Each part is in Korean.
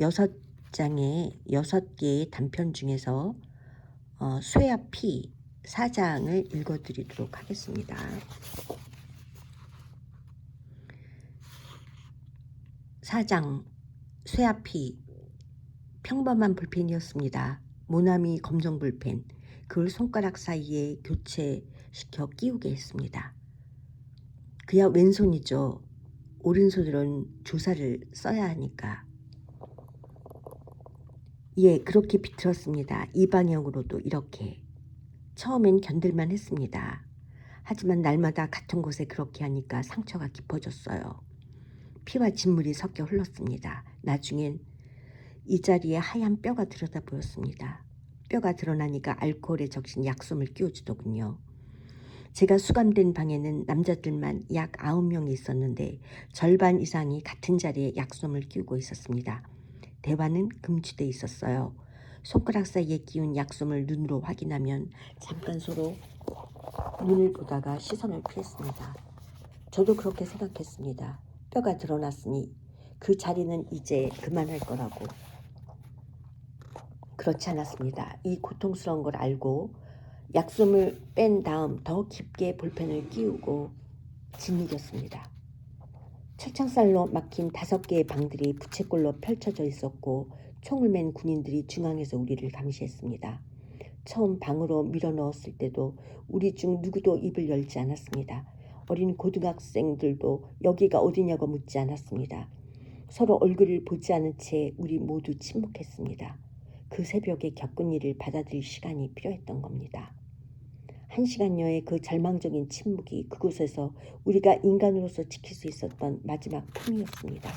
여섯 개의 단편 중에서 쇠와 피 4장을 읽어드리도록 하겠습니다. 4장 쇠와 피. 평범한 볼펜이었습니다. 모나미 검정 볼펜. 그걸 손가락 사이에 교체시켜 끼우게 했습니다. 그야 왼손이죠. 오른손으로는 조사를 써야 하니까. 예, 그렇게 비틀었습니다. 이 방향으로도 이렇게. 처음엔 견딜만 했습니다. 하지만 날마다 같은 곳에 그렇게 하니까 상처가 깊어졌어요. 피와 진물이 섞여 흘렀습니다. 나중엔 이 자리에 하얀 뼈가 들여다 보였습니다. 뼈가 드러나니까 알코올에 적신 약솜을 끼워주더군요. 제가 수감된 방에는 남자들만 약 9명이 있었는데 절반 이상이 같은 자리에 약솜을 끼우고 있었습니다. 대화는 금지돼 있었어요. 손가락 사이에 끼운 약솜을 눈으로 확인하면 잠깐 서로 눈을 보다가 시선을 피했습니다. 저도 그렇게 생각했습니다. 뼈가 드러났으니 그 자리는 이제 그만할 거라고. 그렇지 않았습니다. 이 고통스러운 걸 알고 약솜을 뺀 다음 더 깊게 볼펜을 끼우고 짓이겼습니다. 철창살로 막힌 5개의 방들이 부채꼴로 펼쳐져 있었고 총을 맨 군인들이 중앙에서 우리를 감시했습니다. 처음 방으로 밀어넣었을 때도 우리 중 누구도 입을 열지 않았습니다. 어린 고등학생들도 여기가 어디냐고 묻지 않았습니다. 서로 얼굴을 보지 않은 채 우리 모두 침묵했습니다. 그 새벽에 겪은 일을 받아들일 시간이 필요했던 겁니다. 1시간여의 그 절망적인 침묵이 그곳에서 우리가 인간으로서 지킬 수 있었던 마지막 품이었습니다.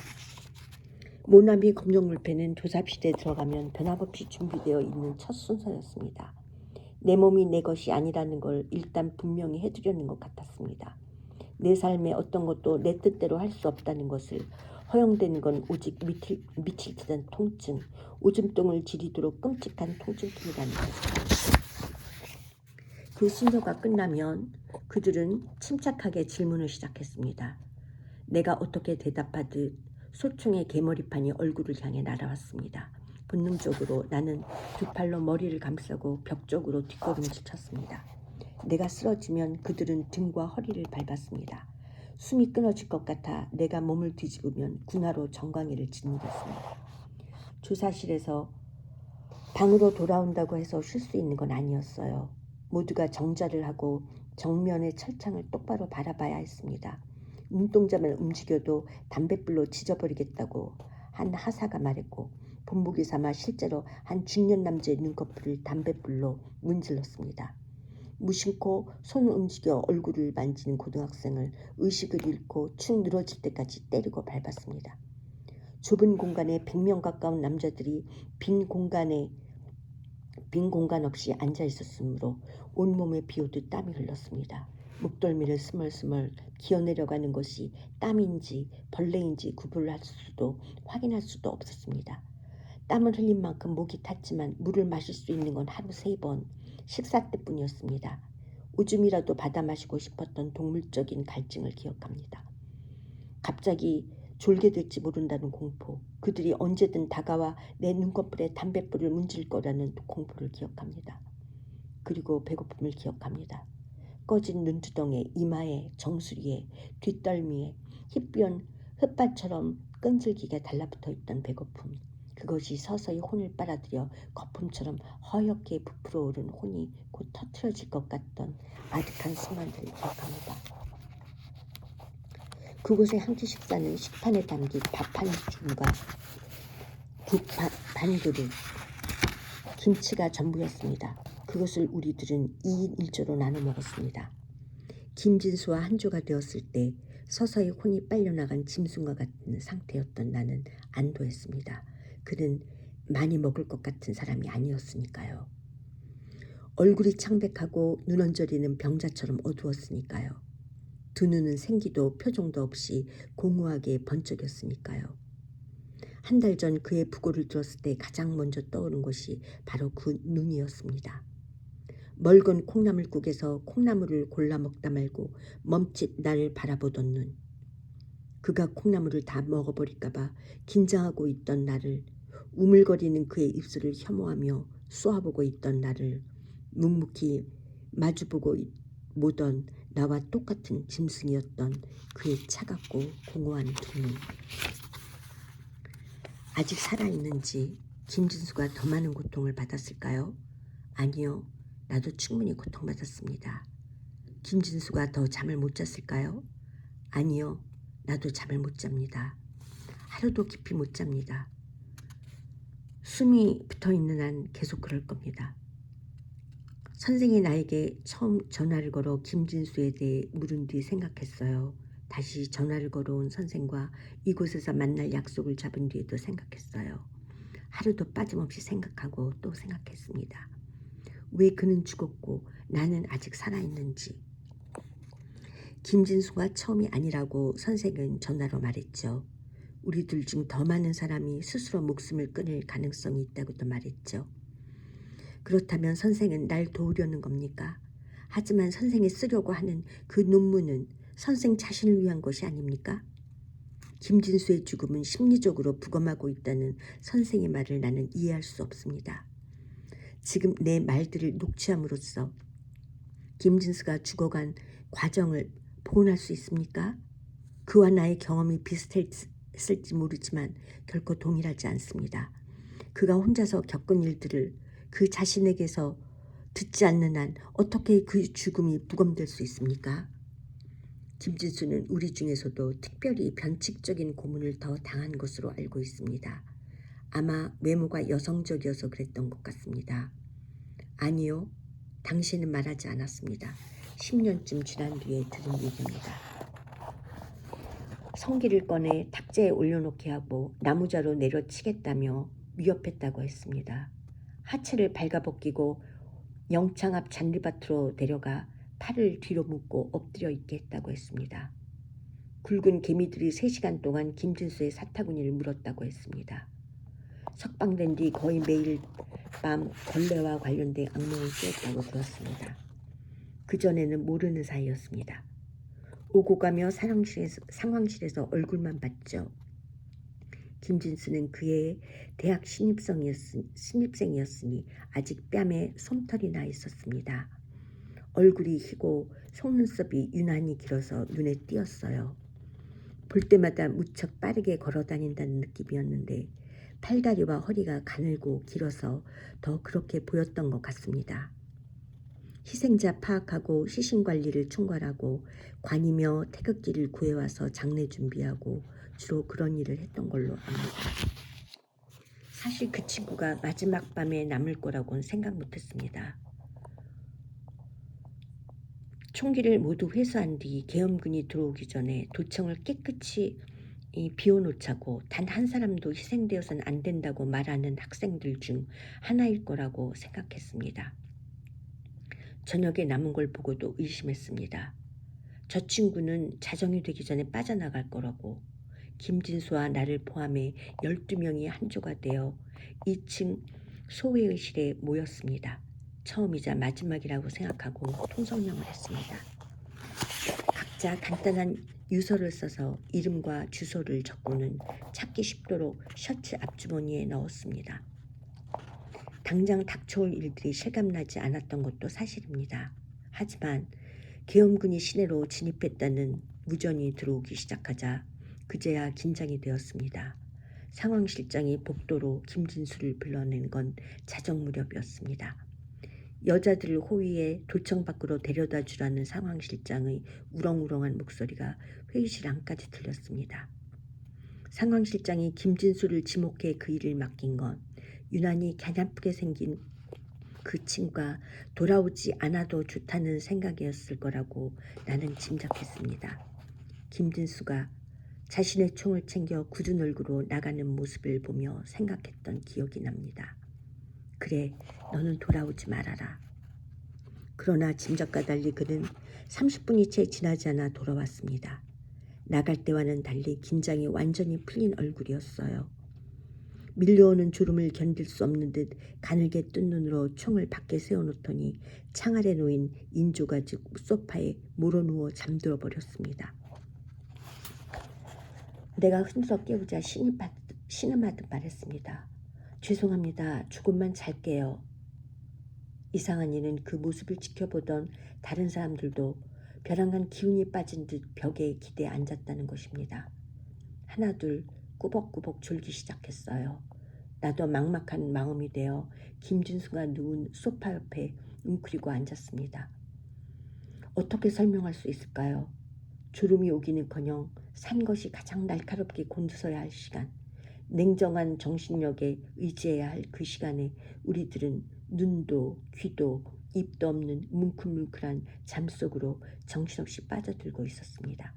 모나미 검정 볼펜은 조삽실에 들어가면 변함없이 준비되어 있는 첫 순서였습니다. 내 몸이 내 것이 아니라는 걸 일단 분명히 해두려는 것 같았습니다. 내 삶의 어떤 것도 내 뜻대로 할 수 없다는 것을 허용되는 건 오직 미칠 듯한 통증, 오줌통을 지리도록 끔찍한 통증뿐이라는 것입니다. 그 순서가 끝나면 그들은 침착하게 질문을 시작했습니다. 내가 어떻게 대답하듯 소총의 개머리판이 얼굴을 향해 날아왔습니다. 본능적으로 나는 두 팔로 머리를 감싸고 벽 쪽으로 뒷걸음질 쳤습니다. 내가 쓰러지면 그들은 등과 허리를 밟았습니다. 숨이 끊어질 것 같아 내가 몸을 뒤집으면 군화로 정강이를 짓누렸습니다. 조사실에서 방으로 돌아온다고 해서 쉴 수 있는 건 아니었어요. 모두가 정자를 하고 정면의 철창을 똑바로 바라봐야 했습니다. 눈동자만 움직여도 담뱃불로 지져버리겠다고 한 하사가 말했고 본보기 삼아 실제로 한 중년 남자의 눈꺼풀을 담뱃불로 문질렀습니다. 무심코 손을 움직여 얼굴을 만지는 고등학생을 의식을 잃고 축 늘어질 때까지 때리고 밟았습니다. 좁은 공간에 100명 가까운 남자들이 빈 공간 없이 앉아 있었으므로 온몸에 비오듯 땀이 흘렀습니다. 목덜미를 스멀스멀 기어내려가는 것이 땀인지 벌레인지 확인할 수도 없었습니다. 땀을 흘린 만큼 목이 탔지만 물을 마실 수 있는 건 하루 3번, 식사 때뿐이었습니다. 오줌이라도 받아 마시고 싶었던 동물적인 갈증을 기억합니다. 갑자기 졸게 될지 모른다는 공포, 그들이 언제든 다가와 내 눈꺼풀에 담뱃불을 문질 거라는 공포를 기억합니다. 그리고 배고픔을 기억합니다. 꺼진 눈두덩에, 이마에, 정수리에, 뒷덜미에 희뿌연 흙밭처럼 끈질기게 달라붙어 있던 배고픔. 그것이 서서히 혼을 빨아들여 거품처럼 허옇게 부풀어 오른 혼이 곧 터트려질 것 같던 아득한 순간들을 기억합니다. 그곳의 한 끼 식사는 식판에 담긴 밥 한 줌과 국 반 그릇, 김치가 전부였습니다. 그것을 우리들은 2인 1조로 나눠 먹었습니다. 김진수와 한 조가 되었을 때 서서히 혼이 빨려나간 짐승과 같은 상태였던 나는 안도했습니다. 그는 많이 먹을 것 같은 사람이 아니었으니까요. 얼굴이 창백하고 눈 언저리는 병자처럼 어두웠으니까요. 두 눈은 생기도 표정도 없이 공허하게 번쩍였으니까요. 한 달 전 그의 부고를 들었을 때 가장 먼저 떠오른 것이 바로 그 눈이었습니다. 멀건 콩나물국에서 콩나물을 골라 먹다 말고 멈칫 나를 바라보던 눈. 그가 콩나물을 다 먹어버릴까봐 긴장하고 있던 나를 우물거리는 그의 입술을 혐오하며 쏘아보고 있던 나를 묵묵히 마주보고 보던 나와 똑같은 짐승이었던 그의 차갑고 공허한 두 눈. 아직 살아있는지 김진수가 더 많은 고통을 받았을까요? 아니요. 나도 충분히 고통받았습니다. 김진수가 더 잠을 못 잤을까요? 아니요. 나도 잠을 못 잡니다. 하루도 깊이 못 잡니다. 숨이 붙어있는 한 계속 그럴 겁니다. 선생이 나에게 처음 전화를 걸어 김진수에 대해 물은 뒤 생각했어요. 다시 전화를 걸어온 선생과 이곳에서 만날 약속을 잡은 뒤에도 생각했어요. 하루도 빠짐없이 생각하고 또 생각했습니다. 왜 그는 죽었고 나는 아직 살아있는지. 김진수가 처음이 아니라고 선생은 전화로 말했죠. 우리들 중 더 많은 사람이 스스로 목숨을 끊을 가능성이 있다고도 말했죠. 그렇다면 선생은 날 도우려는 겁니까? 하지만 선생이 쓰려고 하는 그 논문은 선생 자신을 위한 것이 아닙니까? 김진수의 죽음은 심리적으로 부검하고 있다는 선생의 말을 나는 이해할 수 없습니다. 지금 내 말들을 녹취함으로써 김진수가 죽어간 과정을 복원할 수 있습니까? 그와 나의 경험이 비슷했을지 모르지만 결코 동일하지 않습니다. 그가 혼자서 겪은 일들을 그 자신에게서 듣지 않는 한 어떻게 그 죽음이 부검될 수 있습니까? 김진수는 우리 중에서도 특별히 변칙적인 고문을 더 당한 것으로 알고 있습니다. 아마 외모가 여성적이어서 그랬던 것 같습니다. 아니요. 당신은 말하지 않았습니다. 10년쯤 지난 뒤에 들은 얘기입니다. 성기를 꺼내 탁자에 올려놓게 하고 나무자로 내려치겠다며 위협했다고 했습니다. 하체를 발가벗기고 영창 앞 잔디밭으로 데려가 팔을 뒤로 묶고 엎드려 있게 했다고 했습니다. 굵은 개미들이 3시간 동안 김진수의 사타구니를 물었다고 했습니다. 석방된 뒤 거의 매일 밤 걸레와 관련된 악몽을 꾸었다고 들었습니다. 그전에는 모르는 사이였습니다. 오고 가며 상황실에서 얼굴만 봤죠. 김진수는 그의 대학 신입생이었으니 아직 뺨에 솜털이 나 있었습니다. 얼굴이 희고 속눈썹이 유난히 길어서 눈에 띄었어요. 볼 때마다 무척 빠르게 걸어 다닌다는 느낌이었는데 팔다리와 허리가 가늘고 길어서 더 그렇게 보였던 것 같습니다. 희생자 파악하고 시신관리를 총괄하고 관이며 태극기를 구해와서 장례 준비하고 주로 그런 일을 했던 걸로 압니다. 사실 그 친구가 마지막 밤에 남을 거라고는 생각 못했습니다. 총기를 모두 회수한 뒤 계엄군이 들어오기 전에 도청을 깨끗이 비워놓자고 단 한 사람도 희생되어서는 안 된다고 말하는 학생들 중 하나일 거라고 생각했습니다. 저녁에 남은 걸 보고도 의심했습니다. 저 친구는 자정이 되기 전에 빠져나갈 거라고. 김진수와 나를 포함해 12명이 한조가 되어 2층 소회의실에 모였습니다. 처음이자 마지막이라고 생각하고 통성명을 했습니다. 각자 간단한 유서를 써서 이름과 주소를 적고는 찾기 쉽도록 셔츠 앞주머니에 넣었습니다. 당장 닥쳐올 일들이 실감나지 않았던 것도 사실입니다. 하지만 계엄군이 시내로 진입했다는 무전이 들어오기 시작하자 그제야 긴장이 되었습니다. 상황실장이 복도로 김진수를 불러낸 건 자정 무렵이었습니다. 여자들을 호위해 도청 밖으로 데려다 주라는 상황실장의 우렁우렁한 목소리가 회의실 안까지 들렸습니다. 상황실장이 김진수를 지목해 그 일을 맡긴 건 유난히 갸냘프게 생긴 그 친구가 돌아오지 않아도 좋다는 생각이었을 거라고 나는 짐작했습니다. 김진수가 자신의 총을 챙겨 굳은 얼굴로 나가는 모습을 보며 생각했던 기억이 납니다. 그래, 너는 돌아오지 말아라. 그러나 짐작과 달리 그는 30분이 채 지나지 않아 돌아왔습니다. 나갈 때와는 달리 긴장이 완전히 풀린 얼굴이었어요. 밀려오는 졸음을 견딜 수 없는 듯 가늘게 뜬 눈으로 총을 밖에 세워놓더니 창 아래 놓인 인조가죽 소파에 몰아누워 잠들어 버렸습니다. 내가 흔들어 깨우자 신음하듯 말했습니다. 죄송합니다. 조금만 잘게요. 이상한 이는 그 모습을 지켜보던 다른 사람들도 벼랑간 기운이 빠진 듯 벽에 기대 앉았다는 것입니다. 하나둘 꾸벅꾸벅 졸기 시작했어요. 나도 막막한 마음이 되어 김진수가 누운 소파 옆에 웅크리고 앉았습니다. 어떻게 설명할 수 있을까요? 졸음이 오기는커녕 산 것이 가장 날카롭게 곤두서야 할 시간, 냉정한 정신력에 의지해야 할 그 시간에 우리들은 눈도 귀도 입도 없는 뭉클뭉클한 잠 속으로 정신없이 빠져들고 있었습니다.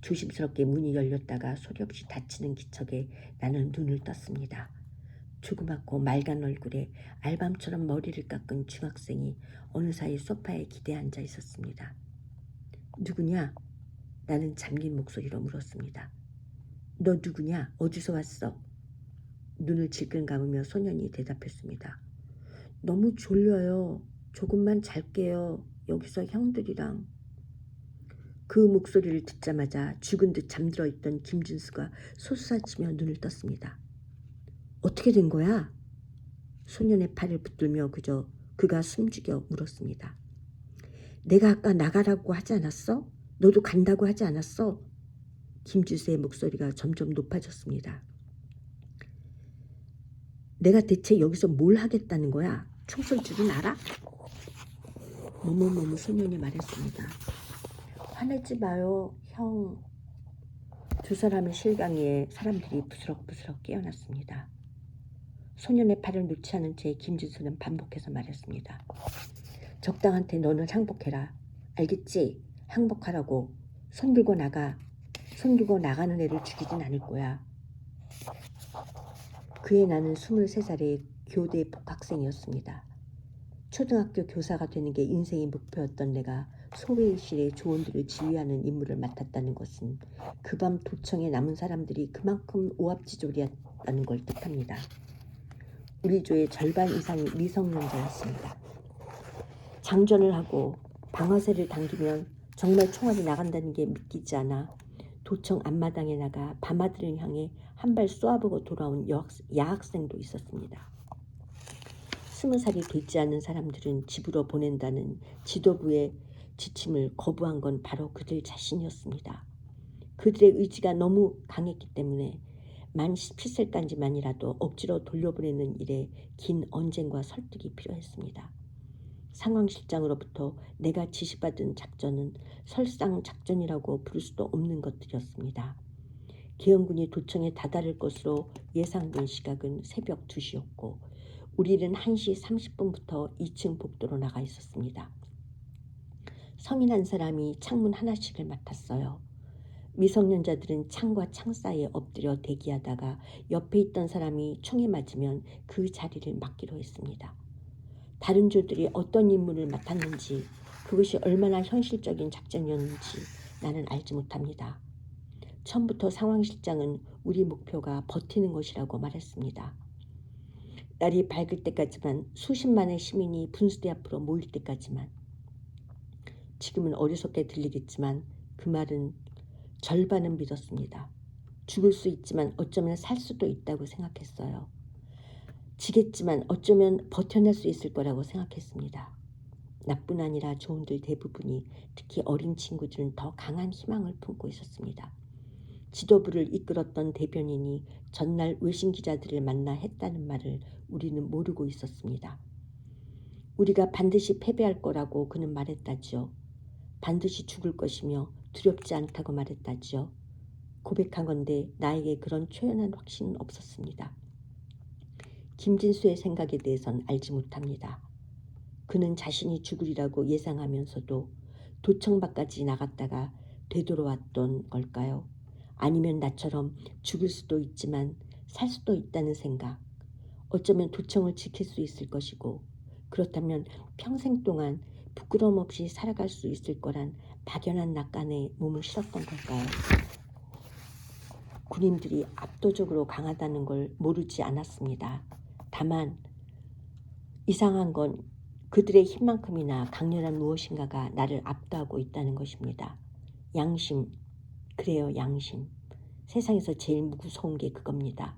조심스럽게 문이 열렸다가 소리 없이 닫히는 기척에 나는 눈을 떴습니다. 조그맣고 맑은 얼굴에 알밤처럼 머리를 깎은 중학생이 어느 사이 소파에 기대 앉아 있었습니다. 누구냐? 나는 잠긴 목소리로 물었습니다. 너 누구냐? 어디서 왔어? 눈을 질끈 감으며 소년이 대답했습니다. 너무 졸려요. 조금만 잘게요. 여기서 형들이랑. 그 목소리를 듣자마자 죽은 듯 잠들어 있던 김진수가 소스라치며 눈을 떴습니다. 어떻게 된 거야? 소년의 팔을 붙들며 그가 숨죽여 물었습니다. 내가 아까 나가라고 하지 않았어? 너도 간다고 하지 않았어? 김진수의 목소리가 점점 높아졌습니다. 내가 대체 여기서 뭘 하겠다는 거야? 총 쏠 줄은 알아? 머뭇머뭇 소년이 말했습니다. 화내지 마요, 형. 두 사람의 실강이에 사람들이 부스럭부스럭 깨어났습니다. 소년의 팔을 놓지 않은 채 김진수는 반복해서 말했습니다. 적당한테 너는 항복해라. 알겠지? 항복하라고. 손 들고 나가. 손 들고 나가는 애를 죽이진 않을 거야. 그해 나는 23살의 교대 복학생이었습니다. 초등학교 교사가 되는 게 인생의 목표였던 내가 소외의실의 조원들을 지휘하는 임무를 맡았다는 것은 그 밤 도청에 남은 사람들이 그만큼 오합지졸이었다는 걸 뜻합니다. 우리 조의 절반 이상이 미성년자였습니다. 장전을 하고 방아쇠를 당기면 정말 총알이 나간다는 게 믿기지 않아 도청 앞마당에 나가 밤아들을 향해 한 발 쏘아보고 돌아온 야학생도 있었습니다. 20살이 되지 않은 사람들은 집으로 보낸다는 지도부의 지침을 거부한 건 바로 그들 자신이었습니다. 그들의 의지가 너무 강했기 때문에 만 17살까지만이라도 억지로 돌려보내는 일에 긴 언쟁과 설득이 필요했습니다. 상황실장으로부터 내가 지시받은 작전은 설상 작전이라고 부를 수도 없는 것들이었습니다. 계엄군이 도청에 다다를 것으로 예상된 시각은 새벽 2시였고 우리는 1시 30분부터 2층 복도로 나가 있었습니다. 성인 한 사람이 창문 하나씩을 맡았어요. 미성년자들은 창과 창 사이에 엎드려 대기하다가 옆에 있던 사람이 총에 맞으면 그 자리를 맡기로 했습니다. 다른 조들이 어떤 임무를 맡았는지 그것이 얼마나 현실적인 작전이었는지 나는 알지 못합니다. 처음부터 상황실장은 우리 목표가 버티는 것이라고 말했습니다. 날이 밝을 때까지만 수십만의 시민이 분수대 앞으로 모일 때까지만. 지금은 어리석게 들리겠지만 그 말은 절반은 믿었습니다. 죽을 수 있지만 어쩌면 살 수도 있다고 생각했어요. 지겠지만 어쩌면 버텨낼 수 있을 거라고 생각했습니다. 나뿐 아니라 조원들 대부분이 특히 어린 친구들은 더 강한 희망을 품고 있었습니다. 지도부를 이끌었던 대변인이 전날 외신 기자들을 만나 했다는 말을 우리는 모르고 있었습니다. 우리가 반드시 패배할 거라고 그는 말했다지요. 반드시 죽을 것이며 두렵지 않다고 말했다지요. 고백한 건데 나에게 그런 초연한 확신은 없었습니다. 김진수의 생각에 대해선 알지 못합니다. 그는 자신이 죽으리라고 예상하면서도 도청 밖까지 나갔다가 되돌아왔던 걸까요? 아니면 나처럼 죽을 수도 있지만 살 수도 있다는 생각, 어쩌면 도청을 지킬 수 있을 것이고 그렇다면 평생 동안 부끄러움 없이 살아갈 수 있을 거란 막연한 낙관에 몸을 실었던 걸까요? 군인들이 압도적으로 강하다는 걸 모르지 않았습니다. 다만 이상한 건 그들의 힘만큼이나 강렬한 무엇인가가 나를 압도하고 있다는 것입니다. 양심, 그래요, 양심. 세상에서 제일 무서운 게 그겁니다.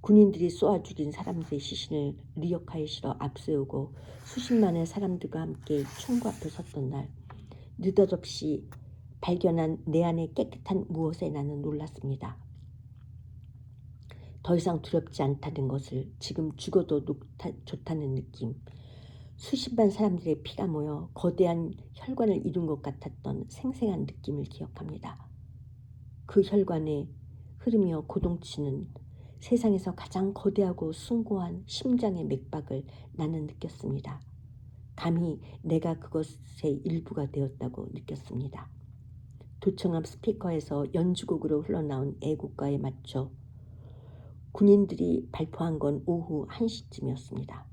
군인들이 쏘아 죽인 사람들의 시신을 리어카에 실어 앞세우고 수십만의 사람들과 함께 총구 앞에 섰던 날, 느닷없이 발견한 내 안의 깨끗한 무엇에 나는 놀랐습니다. 더 이상 두렵지 않다는 것을, 지금 죽어도 좋다는 느낌, 수십만 사람들의 피가 모여 거대한 혈관을 이룬 것 같았던 생생한 느낌을 기억합니다. 그 혈관에 흐르며 고동치는 세상에서 가장 거대하고 숭고한 심장의 맥박을 나는 느꼈습니다. 감히 내가 그것의 일부가 되었다고 느꼈습니다. 도청 앞 스피커에서 연주곡으로 흘러나온 애국가에 맞춰 군인들이 발포한 건 오후 1시쯤이었습니다.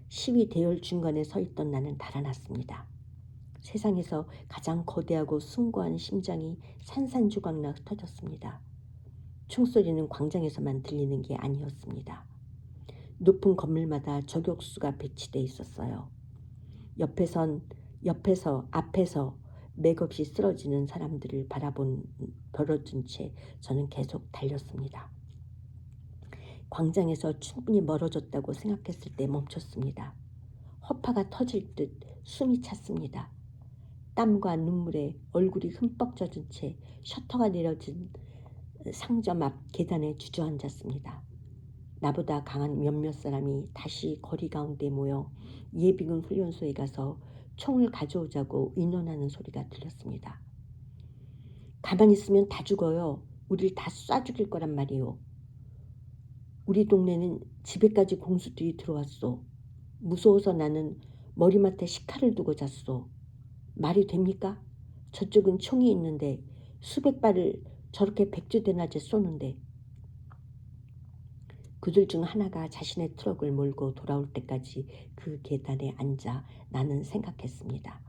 시위 대열 중간에 서 있던 나는 달아났습니다. 세상에서 가장 거대하고 숭고한 심장이 산산조각나 흩어졌습니다. 총소리는 광장에서만 들리는 게 아니었습니다. 높은 건물마다 저격수가 배치돼 있었어요. 앞에서 맥없이 쓰러지는 사람들을 벌어진 채 저는 계속 달렸습니다. 광장에서 충분히 멀어졌다고 생각했을 때 멈췄습니다. 허파가 터질 듯 숨이 찼습니다. 땀과 눈물에 얼굴이 흠뻑 젖은 채 셔터가 내려진 상점 앞 계단에 주저앉았습니다. 나보다 강한 몇몇 사람이 다시 거리 가운데 모여 예비군 훈련소에 가서 총을 가져오자고 의논하는 소리가 들렸습니다. 가만히 있으면 다 죽어요. 우릴 다 쏴 죽일 거란 말이요. 우리 동네는 집에까지 공수들이 들어왔소. 무서워서 나는 머리맡에 식칼을 두고 잤소. 말이 됩니까? 저쪽은 총이 있는데 수백 발을 저렇게 백주대낮에 쏘는데. 그들 중 하나가 자신의 트럭을 몰고 돌아올 때까지 그 계단에 앉아 나는 생각했습니다.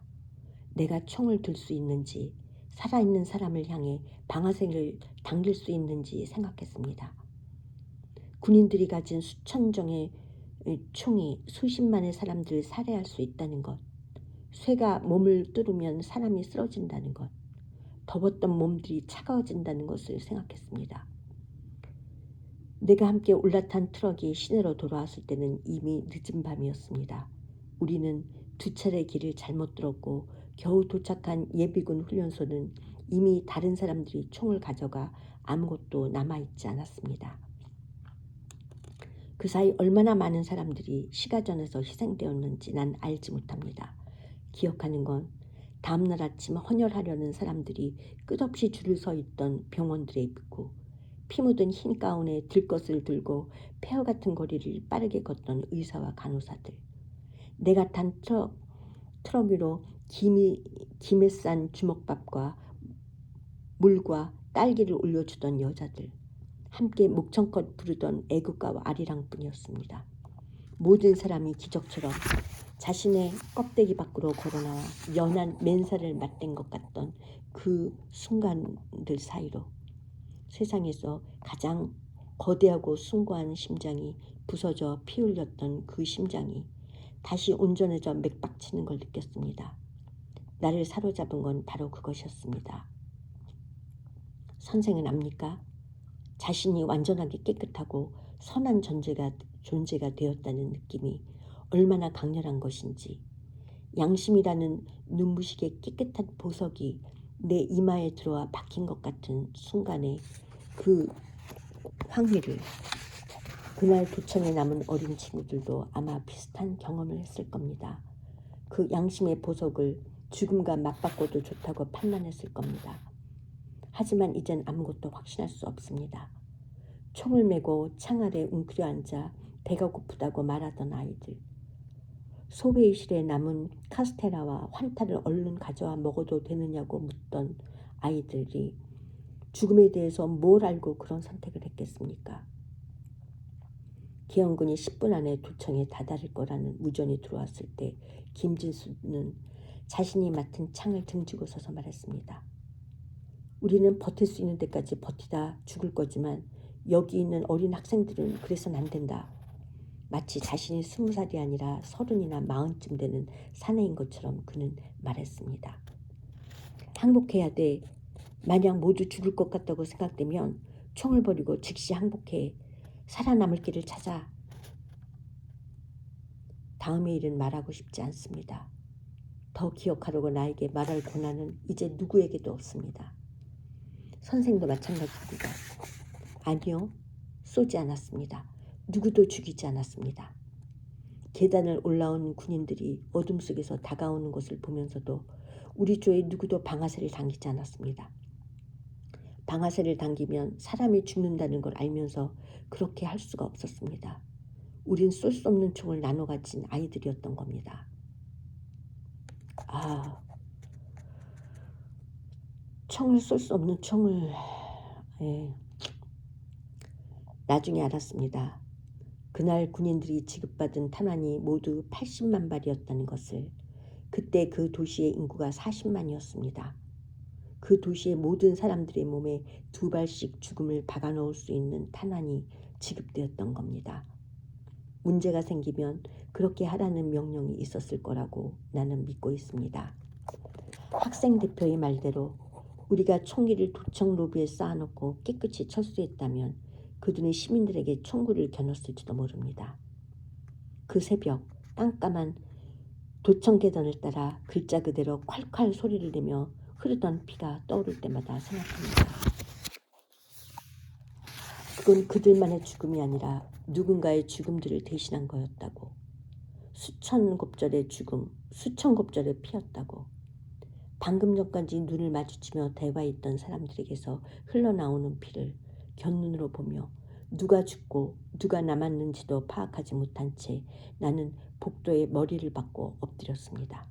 내가 총을 들 수 있는지, 살아있는 사람을 향해 방아쇠를 당길 수 있는지 생각했습니다. 군인들이 가진 수천 정의 총이 수십만의 사람들을 살해할 수 있다는 것, 쇠가 몸을 뚫으면 사람이 쓰러진다는 것, 더웠던 몸들이 차가워진다는 것을 생각했습니다. 내가 함께 올라탄 트럭이 시내로 돌아왔을 때는 이미 늦은 밤이었습니다. 우리는 두 차례 길을 잘못 들었고 겨우 도착한 예비군 훈련소는 이미 다른 사람들이 총을 가져가 아무것도 남아있지 않았습니다. 그 사이 얼마나 많은 사람들이 시가전에서 희생되었는지 난 알지 못합니다. 기억하는 건 다음날 아침 헌혈하려는 사람들이 끝없이 줄을 서 있던 병원들의 입구, 피 묻은 흰 가운에 들것을 들고 폐허 같은 거리를 빠르게 걷던 의사와 간호사들, 내가 탄 트럭 위로 김에 싼 주먹밥과 물과 딸기를 올려주던 여자들, 함께 목청껏 부르던 애국가와 아리랑뿐이었습니다. 모든 사람이 기적처럼 자신의 껍데기 밖으로 걸어나와 연한 맨살을 맞댄 것 같던 그 순간들 사이로 세상에서 가장 거대하고 숭고한 심장이 부서져 피 흘렸던 그 심장이 다시 온전해져 맥박치는 걸 느꼈습니다. 나를 사로잡은 건 바로 그것이었습니다. 선생은 압니까? 자신이 완전하게 깨끗하고 선한 존재가 되었다는 느낌이 얼마나 강렬한 것인지, 양심이라는 눈부시게 깨끗한 보석이 내 이마에 들어와 박힌 것 같은 순간의 그 황휘를, 그날 도청에 남은 어린 친구들도 아마 비슷한 경험을 했을 겁니다. 그 양심의 보석을 죽음과 맞바꿔도 좋다고 판단했을 겁니다. 하지만 이젠 아무것도 확신할 수 없습니다. 총을 메고 창 아래 웅크려 앉아 배가 고프다고 말하던 아이들, 소회의실에 남은 카스테라와 환타를 얼른 가져와 먹어도 되느냐고 묻던 아이들이 죽음에 대해서 뭘 알고 그런 선택을 했겠습니까? 기영군이 10분 안에 도청에 다다를 거라는 무전이 들어왔을 때 김진수는 자신이 맡은 창을 등지고 서서 말했습니다. 우리는 버틸 수 있는 데까지 버티다 죽을 거지만 여기 있는 어린 학생들은 그래서는 안 된다. 마치 자신이 20살이 아니라 30이나 40쯤 되는 사내인 것처럼 그는 말했습니다. 항복해야 돼. 만약 모두 죽을 것 같다고 생각되면 총을 버리고 즉시 항복해. 살아남을 길을 찾아. 다음의 일은 말하고 싶지 않습니다. 더 기억하려고 나에게 말할 권한은 이제 누구에게도 없습니다. 선생도 마찬가지입니다. 아니요, 쏘지 않았습니다. 누구도 죽이지 않았습니다. 계단을 올라온 군인들이 어둠 속에서 다가오는 것을 보면서도 우리 조에 누구도 방아쇠를 당기지 않았습니다. 방아쇠를 당기면 사람이 죽는다는 걸 알면서 그렇게 할 수가 없었습니다. 우린 쏠 수 없는 총을 나눠 가진 아이들이었던 겁니다. 총을 쏠 수 없는 총을 나중에 알았습니다. 그날 군인들이 지급받은 탄환이 모두 80만 발이었다는 것을. 그때 그 도시의 인구가 40만이었습니다. 그 도시의 모든 사람들의 몸에 2발씩 죽음을 박아넣을 수 있는 탄환이 지급되었던 겁니다. 문제가 생기면 그렇게 하라는 명령이 있었을 거라고 나는 믿고 있습니다. 학생 대표의 말대로 우리가 총기를 도청 로비에 쌓아놓고 깨끗이 철수했다면 그들은 시민들에게 총구를 겨눴을지도 모릅니다. 그 새벽 깜깜한 도청 계단을 따라 글자 그대로 콸콸 소리를 내며 흐르던 피가 떠오를 때마다 생각합니다. 그건 그들만의 죽음이 아니라 누군가의 죽음들을 대신한 거였다고. 수천 곱절의 죽음, 수천 곱절의 피였다고. 방금 전까지 눈을 마주치며 대화했던 사람들에게서 흘러나오는 피를 곁눈으로 보며 누가 죽고 누가 남았는지도 파악하지 못한 채 나는 복도에 머리를 박고 엎드렸습니다.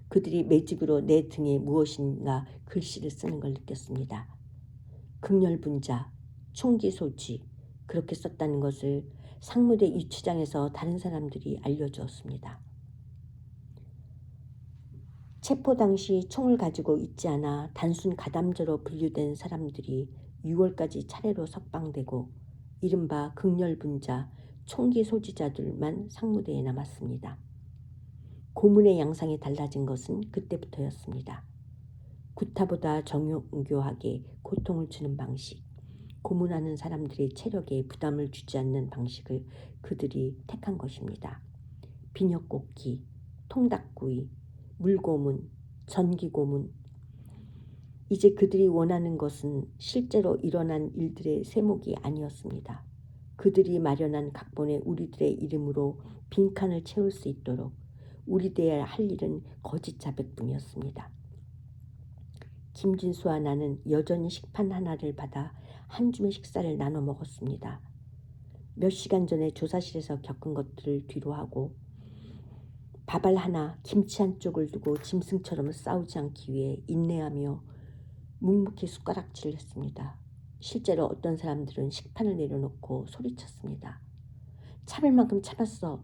그들이 매직으로 내 등에 무엇인가 글씨를 쓰는 걸 느꼈습니다. 극렬분자, 총기 소지, 그렇게 썼다는 것을 상무대 이추장에서 다른 사람들이 알려주었습니다. 체포 당시 총을 가지고 있지 않아 단순 가담자로 분류된 사람들이 6월까지 차례로 석방되고 이른바 극렬분자, 총기 소지자들만 상무대에 남았습니다. 고문의 양상이 달라진 것은 그때부터였습니다. 구타보다 정교하게 고통을 주는 방식, 고문하는 사람들의 체력에 부담을 주지 않는 방식을 그들이 택한 것입니다. 비녀꽂기, 통닭구이, 물고문, 전기고문. 이제 그들이 원하는 것은 실제로 일어난 일들의 세목이 아니었습니다. 그들이 마련한 각본에 우리들의 이름으로 빈칸을 채울 수 있도록 우리들의 할 일은 거짓 자백뿐이었습니다. 김진수와 나는 여전히 식판 하나를 받아 한 줌의 식사를 나눠 먹었습니다. 몇 시간 전에 조사실에서 겪은 것들을 뒤로하고 밥알 하나, 김치 한 쪽을 두고 짐승처럼 싸우지 않기 위해 인내하며 묵묵히 숟가락질을 했습니다. 실제로 어떤 사람들은 식판을 내려놓고 소리쳤습니다. 참을 만큼 참았어.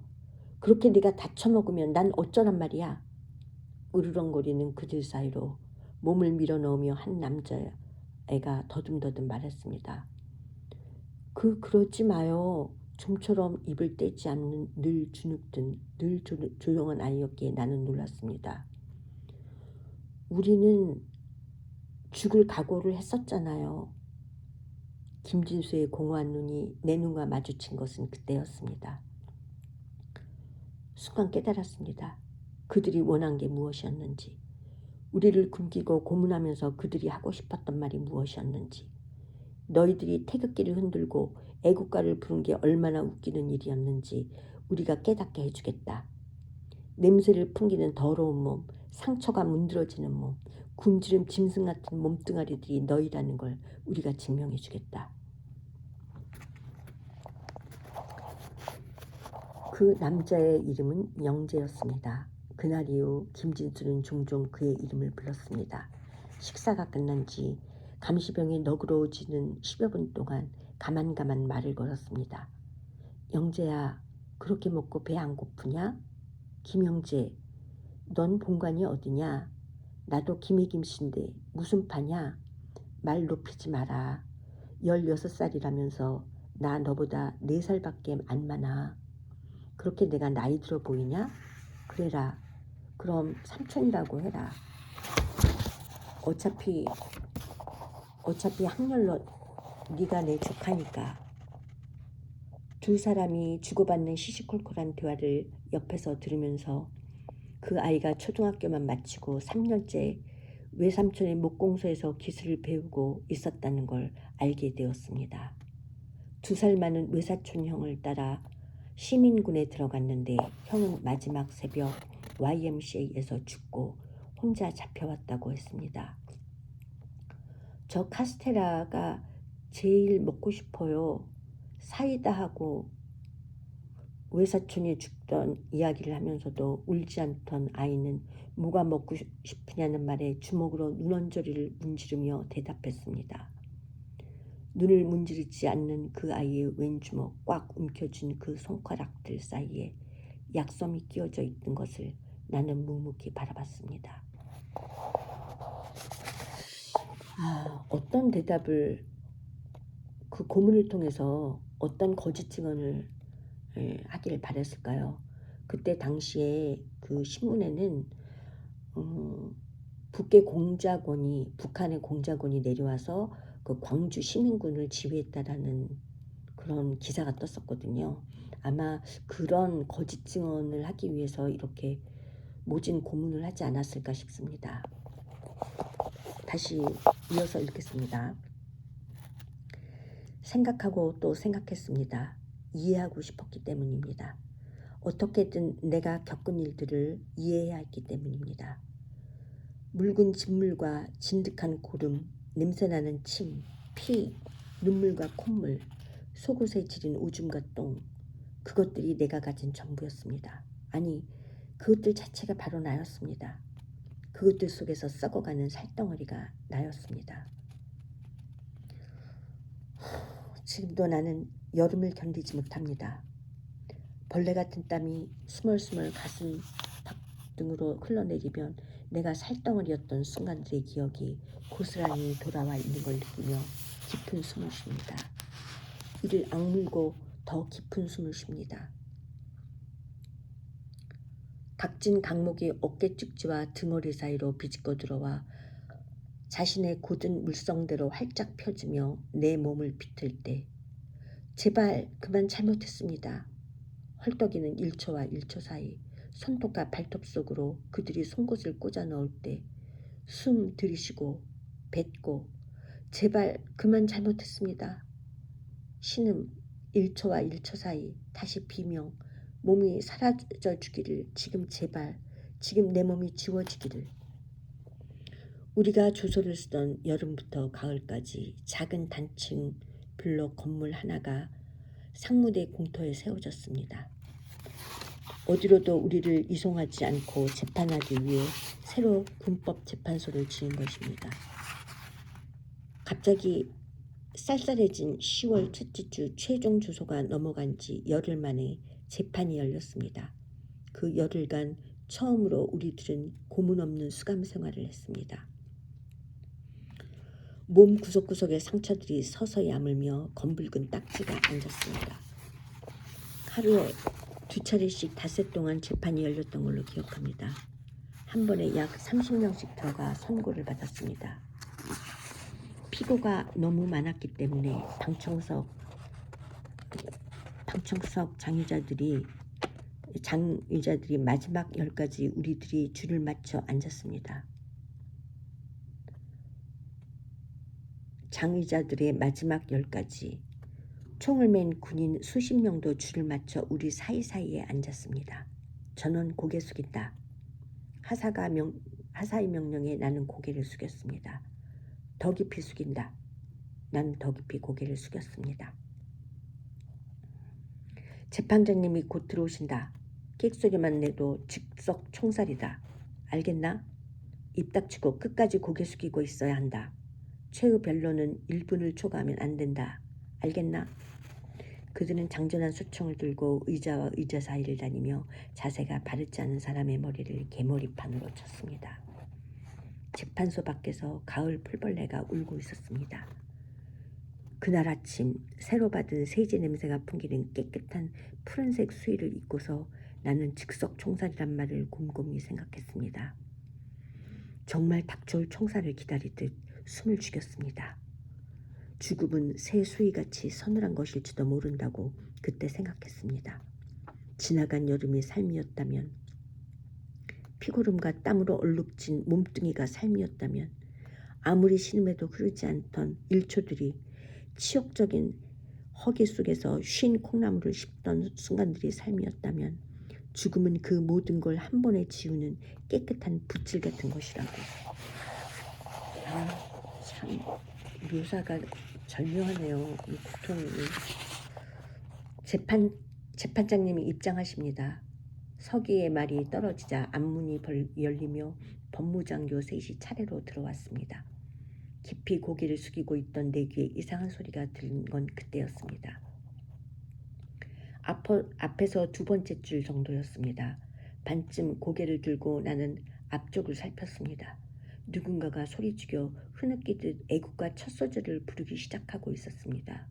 그렇게 네가 다쳐 먹으면 난 어쩌란 말이야. 으르렁거리는 그들 사이로 몸을 밀어넣으며 한 남자애가 더듬더듬 말했습니다. 그러지 마요. 좀처럼 입을 떼지 않는 늘 주눅든 늘 조용한 아이였기에 나는 놀랐습니다. 우리는 죽을 각오를 했었잖아요. 김진수의 공허한 눈이 내 눈과 마주친 것은 그때였습니다. 순간 깨달았습니다. 그들이 원한 게 무엇이었는지, 우리를 굶기고 고문하면서 그들이 하고 싶었던 말이 무엇이었는지, 너희들이 태극기를 흔들고 애국가를 부른 게 얼마나 웃기는 일이었는지 우리가 깨닫게 해주겠다. 냄새를 풍기는 더러운 몸, 상처가 문드러지는 몸, 굶주린 짐승 같은 몸뚱아리들이 너희라는 걸 우리가 증명해주겠다. 그 남자의 이름은 영재였습니다. 그날 이후 김진수는 종종 그의 이름을 불렀습니다. 식사가 끝난 지 감시병이 너그러워지는 10여 분 동안 가만가만 말을 걸었습니다. 영재야, 그렇게 먹고 배 안 고프냐? 김영재, 넌 본관이 어디냐? 나도 김희김씨인데 무슨 파냐? 말 높이지 마라. 16살이라면서 나 너보다 4살밖에 안 많아. 그렇게 내가 나이 들어 보이냐? 그래라. 그럼 삼촌이라고 해라. 어차피 학렬로 네가 내 조카니까. 두 사람이 주고받는 시시콜콜한 대화를 옆에서 들으면서 그 아이가 초등학교만 마치고 3년째 외삼촌의 목공소에서 기술을 배우고 있었다는 걸 알게 되었습니다. 2살 많은 외사촌 형을 따라 시민군에 들어갔는데 형은 마지막 새벽 YMCA에서 죽고 혼자 잡혀왔다고 했습니다. 저 카스테라가 제일 먹고 싶어요. 사이다 하고 외사촌이 죽던 이야기를 하면서도 울지 않던 아이는 뭐가 먹고 싶으냐는 말에 주먹으로 눈언저리를 문지르며 대답했습니다. 눈을 문지르지 않는 그 아이의 왼주먹 꽉 움켜쥔 그 손가락들 사이에 약솜이 끼워져 있던 것을 나는 묵묵히 바라봤습니다. 어떤 대답을 그 고문을 통해서 어떤 거짓 증언을 하기를 바랬을까요? 그때 당시에 그 신문에는 북한의 공작원이 내려와서 그 광주 시민군을 지휘했다라는 그런 기사가 떴었거든요. 아마 그런 거짓 증언을 하기 위해서 이렇게 모진 고문을 하지 않았을까 싶습니다. 다시 이어서 읽겠습니다. 생각하고 또 생각했습니다. 이해하고 싶었기 때문입니다. 어떻게든 내가 겪은 일들을 이해해야 했기 때문입니다. 묽은 진물과 진득한 고름, 냄새나는 침, 피, 눈물과 콧물, 속옷에 지린 오줌과 똥, 그것들이 내가 가진 전부였습니다. 아니, 그것들 자체가 바로 나였습니다. 그것들 속에서 썩어가는 살덩어리가 나였습니다. 지금도 나는 여름을 견디지 못합니다. 벌레 같은 땀이 스멀스멀 가슴 등으로 흘러내리면 내가 살덩어리였던 순간들의 기억이 고스란히 돌아와 있는 걸 느끼며 깊은 숨을 쉽니다. 이를 악물고 더 깊은 숨을 쉽니다. 각진 강목이 어깨 쭉지와 등허리 사이로 비집고 들어와 자신의 굳은 물성대로 활짝 펴지며 내 몸을 비틀 때 제발 그만 잘못했습니다. 헐떡이는 1초와 1초 사이 손톱과 발톱 속으로 그들이 송곳을 꽂아 넣을 때 숨 들이쉬고 뱉고 제발 그만 잘못했습니다. 신음 1초와 1초 사이 다시 비명 몸이 사라져 주기를 지금 제발 지금 내 몸이 지워지기를. 우리가 조소를 쓰던 여름부터 가을까지 작은 단층 블록 건물 하나가 상무대 공터에 세워졌습니다. 어디로도 우리를 이송하지 않고 재판하기 위해 새로 군법 재판소를 지은 것입니다. 갑자기 쌀쌀해진 10월 첫째 주 최종 주소가 넘어간 지 열흘 만에 재판이 열렸습니다. 그 열흘간 처음으로 우리들은 고문 없는 수감 생활을 했습니다. 몸 구석구석에 상처들이 서서히 아물며 검붉은 딱지가 앉았습니다. 하루에 2차례씩 닷새 동안 재판이 열렸던 걸로 기억합니다. 한 번에 약 30명씩 들어가 선고를 받았습니다. 피고가 너무 많았기 때문에 방청석 장의자들이 마지막 10까지 우리들이 줄을 맞춰 앉았습니다. 장의자들의 마지막 10까지 총을 맨 군인 수십 명도 줄을 맞춰 우리 사이사이에 앉았습니다. 저는 고개 숙인다. 하사의 명령에 나는 고개를 숙였습니다. 더 깊이 숙인다. 나는 더 깊이 고개를 숙였습니다. 재판장님이 곧 들어오신다. 끽소리만 내도 즉석 총살이다. 알겠나? 입 닥치고 끝까지 고개 숙이고 있어야 한다. 최후 변론은 1분을 초과하면 안 된다. 알겠나? 그들은 장전한 수총을 들고 의자와 의자 사이를 다니며 자세가 바르지 않은 사람의 머리를 개머리판으로 쳤습니다. 재판소 밖에서 가을 풀벌레가 울고 있었습니다. 그날 아침 새로 받은 세제 냄새가 풍기는 깨끗한 푸른색 수의를 입고서 나는 즉석 총살이란 말을 곰곰이 생각했습니다. 정말 닥쳐올 총살을 기다리듯 숨을 죽였습니다. 죽음은 새 수위같이 서늘한 것일지도 모른다고 그때 생각했습니다. 지나간 여름이 삶이었다면, 피고름과 땀으로 얼룩진 몸뚱이가 삶이었다면, 아무리 신음해도 흐르지 않던 일초들이 치욕적인 허기 속에서 쉰 콩나물을 씹던 순간들이 삶이었다면, 죽음은 그 모든 걸 한 번에 지우는 깨끗한 붓질 같은 것이라고. 참 묘사가 절묘하네요. 이 고통이. 재판장님이 입장하십니다. 서기의 말이 떨어지자 앞문이 열리며 법무장교 셋이 차례로 들어왔습니다. 깊이 고개를 숙이고 있던 내 귀에 이상한 소리가 들린 건 그때였습니다. 앞에서 두 번째 줄 정도였습니다. 반쯤 고개를 들고 나는 앞쪽을 살폈습니다. 누군가가 소리치며 흐느끼듯 애국가 첫 소절을 부르기 시작하고 있었습니다.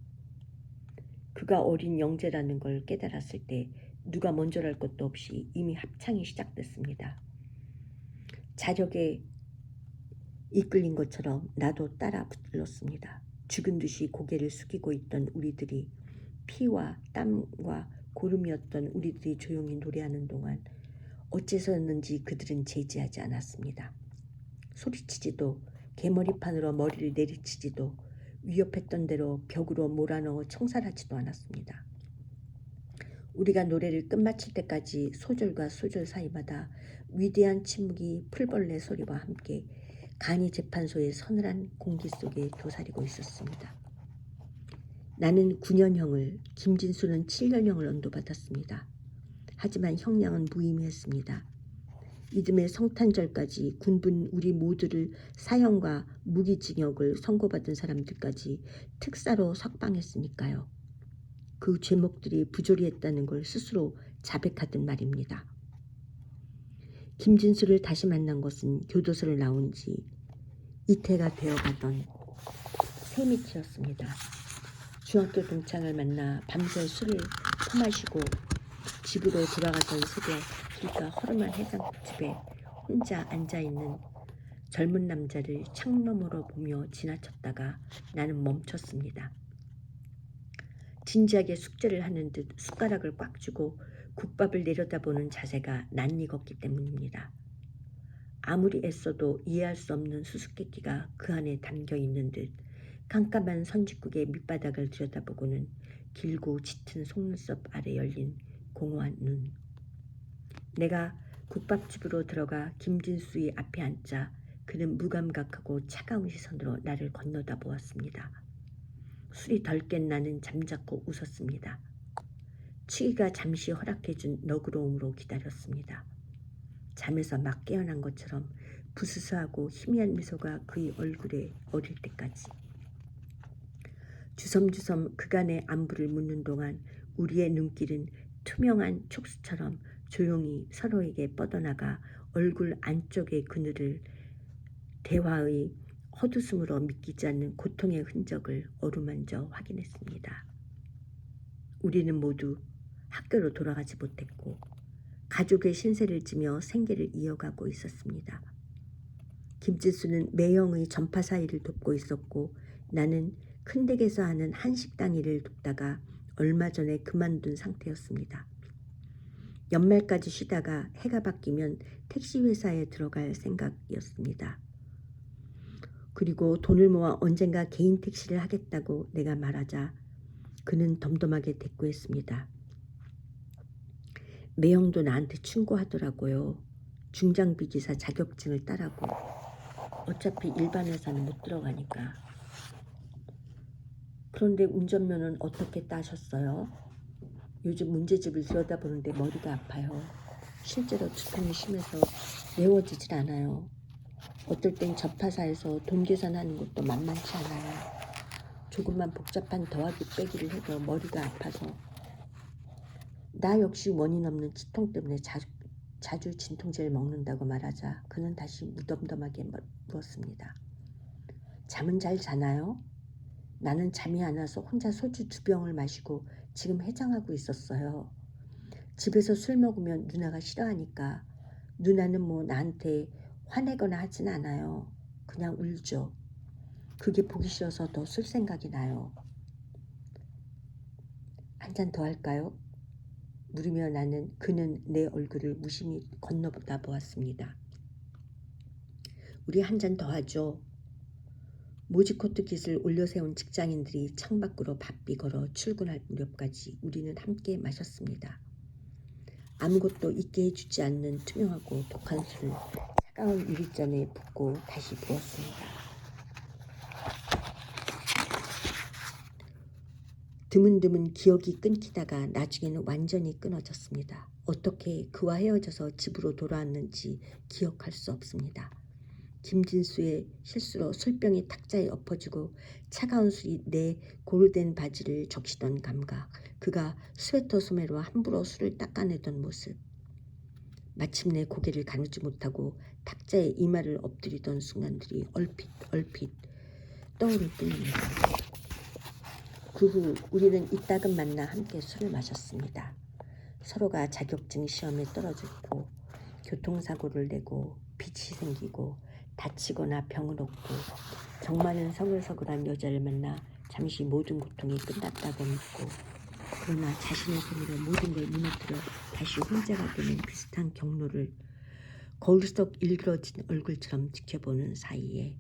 그가 어린 영재라는 걸 깨달았을 때 누가 먼저랄 것도 없이 이미 합창이 시작됐습니다. 자력에 이끌린 것처럼 나도 따라 불렀습니다. 죽은 듯이 고개를 숙이고 있던 우리들이, 피와 땀과 고름이었던 우리들이 조용히 노래하는 동안 어째서였는지 그들은 제지하지 않았습니다. 소리치지도, 개머리판으로 머리를 내리치지도, 위협했던 대로 벽으로 몰아넣어 청살하지도 않았습니다. 우리가 노래를 끝마칠 때까지 소절과 소절 사이마다 위대한 침묵이 풀벌레 소리와 함께 간이 재판소의 서늘한 공기 속에 도사리고 있었습니다. 나는 9년형을, 김진수는 7년형을 언도받았습니다. 하지만 형량은 무의미했습니다. 이듬해 성탄절까지 군부는 우리 모두를 사형과 무기징역을 선고받은 사람들까지 특사로 석방했으니까요. 그 죄목들이 부조리했다는 걸 스스로 자백하듯 말입니다. 김진수를 다시 만난 것은 교도소를 나온 지 이태가 되어가던 새밑이었습니다. 중학교 동창을 만나 밤새 술을 퍼마시고 집으로 돌아가던 새벽, 길가 허름한 해장집에 혼자 앉아있는 젊은 남자를 창너머로 보며 지나쳤다가 나는 멈췄습니다. 진지하게 숙제를 하는 듯 숟가락을 꽉 쥐고 국밥을 내려다보는 자세가 낯익었기 때문입니다. 아무리 애써도 이해할 수 없는 수수께끼가 그 안에 담겨있는 듯 깜깜한 선짓국의 밑바닥을 들여다보고는 길고 짙은 속눈썹 아래 열린 공허한 눈. 내가 국밥집으로 들어가 김진수의 앞에 앉자 그는 무감각하고 차가운 시선으로 나를 건너다 보았습니다. 술이 덜 깬 나는 잠자코 웃었습니다. 취기가 잠시 허락해준 너그러움으로 기다렸습니다. 잠에서 막 깨어난 것처럼 부스스하고 희미한 미소가 그의 얼굴에 어릴 때까지. 주섬주섬 그간의 안부를 묻는 동안 우리의 눈길은 투명한 촉수처럼 조용히 서로에게 뻗어나가 얼굴 안쪽의 그늘을 대화의 헛웃음으로 믿기지 않는 고통의 흔적을 어루만져 확인했습니다. 우리는 모두 학교로 돌아가지 못했고 가족의 신세를 지며 생계를 이어가고 있었습니다. 김진수는 매형의 전파사 일을 돕고 있었고 나는 큰 댁에서 하는 한식당 일을 돕다가 얼마 전에 그만둔 상태였습니다. 연말까지 쉬다가 해가 바뀌면 택시회사에 들어갈 생각이었습니다. 그리고 돈을 모아 언젠가 개인 택시를 하겠다고 내가 말하자 그는 덤덤하게 대꾸했습니다. 매형도 나한테 충고하더라고요. 중장비기사 자격증을 따라고. 어차피 일반 회사는 못 들어가니까. 그런데 운전면허는 어떻게 따셨어요? 요즘 문제집을 들여다보는데 머리가 아파요. 실제로 두통이 심해서 외워지질 않아요. 어떨 땐 접하사에서 돈 계산하는 것도 만만치 않아요. 조금만 복잡한 더하기 빼기를 해도 머리가 아파서. 나 역시 원인 없는 치통 때문에 자주 진통제를 먹는다고 말하자 그는 다시 무덤덤하게 물었습니다. 잠은 잘 자나요? 나는 잠이 안 와서 혼자 소주 2병을 마시고 지금 해장하고 있었어요. 집에서 술 먹으면 누나가 싫어하니까. 누나는 뭐 나한테 화내거나 하진 않아요. 그냥 울죠. 그게 보기 싫어서 더 쓸 생각이 나요. 한 잔 더 할까요? 물으며 그는 내 얼굴을 무심히 건너보다 보았습니다. 우리 한 잔 더 하죠. 모지코트 깃을 올려세운 직장인들이 창밖으로 바삐 걸어 출근할 무렵까지 우리는 함께 마셨습니다. 아무것도 있게 해주지 않는 투명하고 독한 술을 차가운 유리잔에 붓고 다시 부었습니다. 드문드문 기억이 끊기다가 나중에는 완전히 끊어졌습니다. 어떻게 그와 헤어져서 집으로 돌아왔는지 기억할 수 없습니다. 김진수의 실수로 술병이 탁자에 엎어지고 차가운 술이 내 고르된 바지를 적시던 감각, 그가 스웨터 소매로 함부로 술을 닦아내던 모습, 마침내 고개를 가누지 못하고 탁자에 이마를 엎드리던 순간들이 얼핏 떠오를 뿐입니다. 그 후 우리는 이따금 만나 함께 술을 마셨습니다. 서로가 자격증 시험에 떨어졌고 교통사고를 내고 빚이 생기고 다치거나 병을 얻고 정말은 서글서글한 여자를 만나 잠시 모든 고통이 끝났다고 믿고 그러나 자신의 손으로 모든 걸 무너뜨려 다시 혼자가 되는 비슷한 경로를 거울 속 일그러진 얼굴처럼 지켜보는 사이에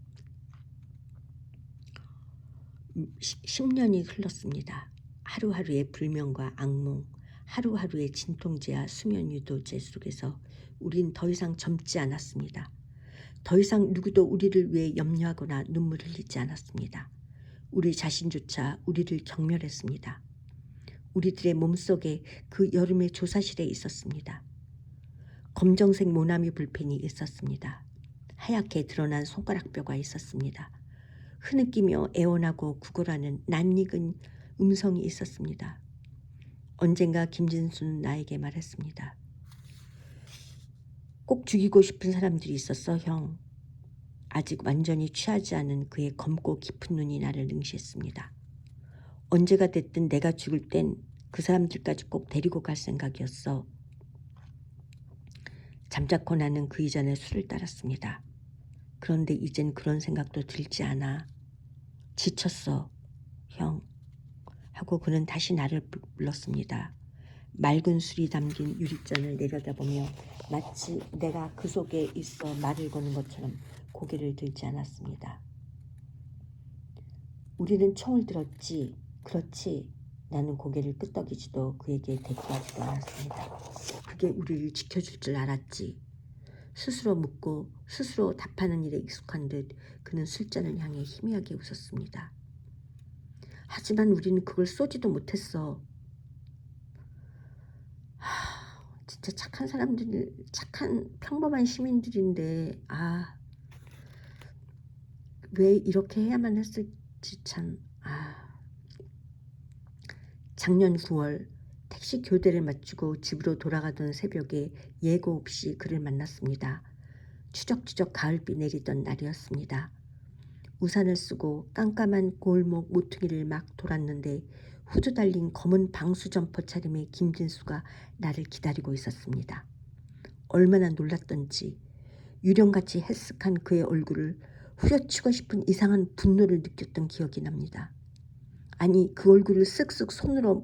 10년이 흘렀습니다. 하루하루의 불면과 악몽, 하루하루의 진통제와 수면유도제 속에서 우린 더 이상 젊지 않았습니다. 더 이상 누구도 우리를 위해 염려하거나 눈물 흘리지 않았습니다. 우리 자신조차 우리를 경멸했습니다. 우리들의 몸속에 그 여름의 조사실에 있었습니다. 검정색 모나미 볼펜이 있었습니다. 하얗게 드러난 손가락뼈가 있었습니다. 흐느끼며 애원하고 구걸하는 낯익은 음성이 있었습니다. 언젠가 김진수는 나에게 말했습니다. 꼭 죽이고 싶은 사람들이 있었어, 형. 아직 완전히 취하지 않은 그의 검고 깊은 눈이 나를 능시했습니다. 언제가 됐든 내가 죽을 땐 그 사람들까지 꼭 데리고 갈 생각이었어. 잠자코 나는 그 이전에 술을 따랐습니다. 그런데 이젠 그런 생각도 들지 않아. 지쳤어, 형. 하고 그는 다시 나를 불렀습니다. 맑은 술이 담긴 유리잔을 내려다보며 마치 내가 그 속에 있어 말을 거는 것처럼 고개를 들지 않았습니다. 우리는 총을 들었지. 그렇지. 나는 고개를 끄덕이지도 그에게 대꾸하지도 않았습니다. 그게 우리를 지켜줄 줄 알았지. 스스로 묻고 스스로 답하는 일에 익숙한 듯 그는 술잔을 향해 희미하게 웃었습니다. 하지만 우리는 그걸 쏘지도 못했어. 진짜 착한 사람들, 착한 평범한 시민들인데 왜 이렇게 해야만 했을지 참. 작년 9월 택시 교대를 마치고 집으로 돌아가던 새벽에 예고 없이 그를 만났습니다. 추적추적 가을비 내리던 날이었습니다. 우산을 쓰고 깜깜한 골목 모퉁이를 막 돌았는데 후드 달린 검은 방수 점퍼 차림의 김진수가 나를 기다리고 있었습니다. 얼마나 놀랐던지 유령같이 헬쓱한 그의 얼굴을 후려치고 싶은 이상한 분노를 느꼈던 기억이 납니다. 아니, 그 얼굴을 쓱쓱 손으로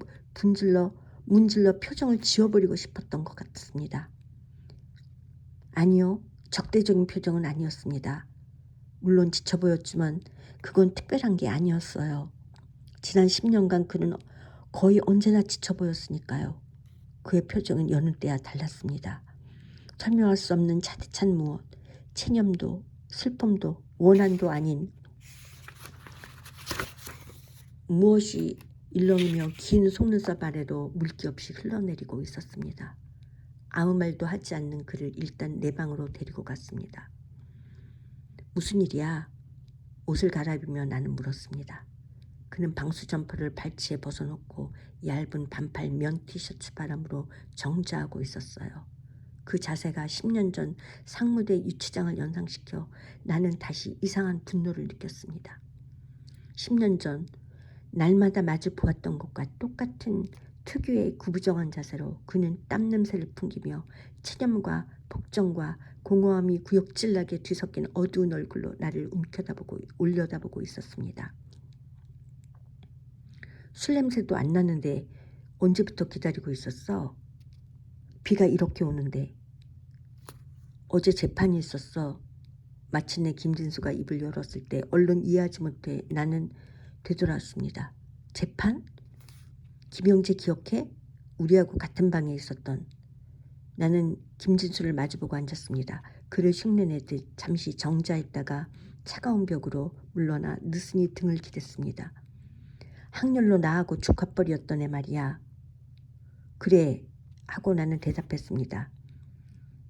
문질러 표정을 지워버리고 싶었던 것 같습니다. 아니요, 적대적인 표정은 아니었습니다. 물론 지쳐 보였지만 그건 특별한 게 아니었어요. 지난 10년간 그는 거의 언제나 지쳐 보였으니까요. 그의 표정은 여느 때와 달랐습니다. 설명할 수 없는 차디찬 무엇, 체념도 슬픔도 원한도 아닌 무엇이 일렁이며 긴 속눈썹 아래로 물기 없이 흘러내리고 있었습니다. 아무 말도 하지 않는 그를 일단 내 방으로 데리고 갔습니다. 무슨 일이야? 옷을 갈아입으며 나는 물었습니다. 그는 방수 점퍼를 발치에 벗어놓고 얇은 반팔 면 티셔츠 바람으로 정자하고 있었어요. 그 자세가 10년 전 상무대 유치장을 연상시켜 나는 다시 이상한 분노를 느꼈습니다. 10년 전 날마다 마주 보았던 것과 똑같은 특유의 구부정한 자세로 그는 땀 냄새를 풍기며 체념과 복정과 공허함이 구역질나게 뒤섞인 어두운 얼굴로 나를 올려다보고 있었습니다. 술 냄새도 안 나는데 언제부터 기다리고 있었어? 비가 이렇게 오는데. 어제 재판이 있었어. 마침내 김진수가 입을 열었을 때 얼른 이해하지 못해 나는 되돌아왔습니다. 재판? 김영재 기억해? 우리하고 같은 방에 있었던. 나는 김진수를 마주보고 앉았습니다. 그를 흉내내듯 잠시 정자했다가 차가운 벽으로 물러나 느슨히 등을 기댔습니다. 학렬로 나하고 죽화벌이었던 애 말이야. 그래 하고 나는 대답했습니다.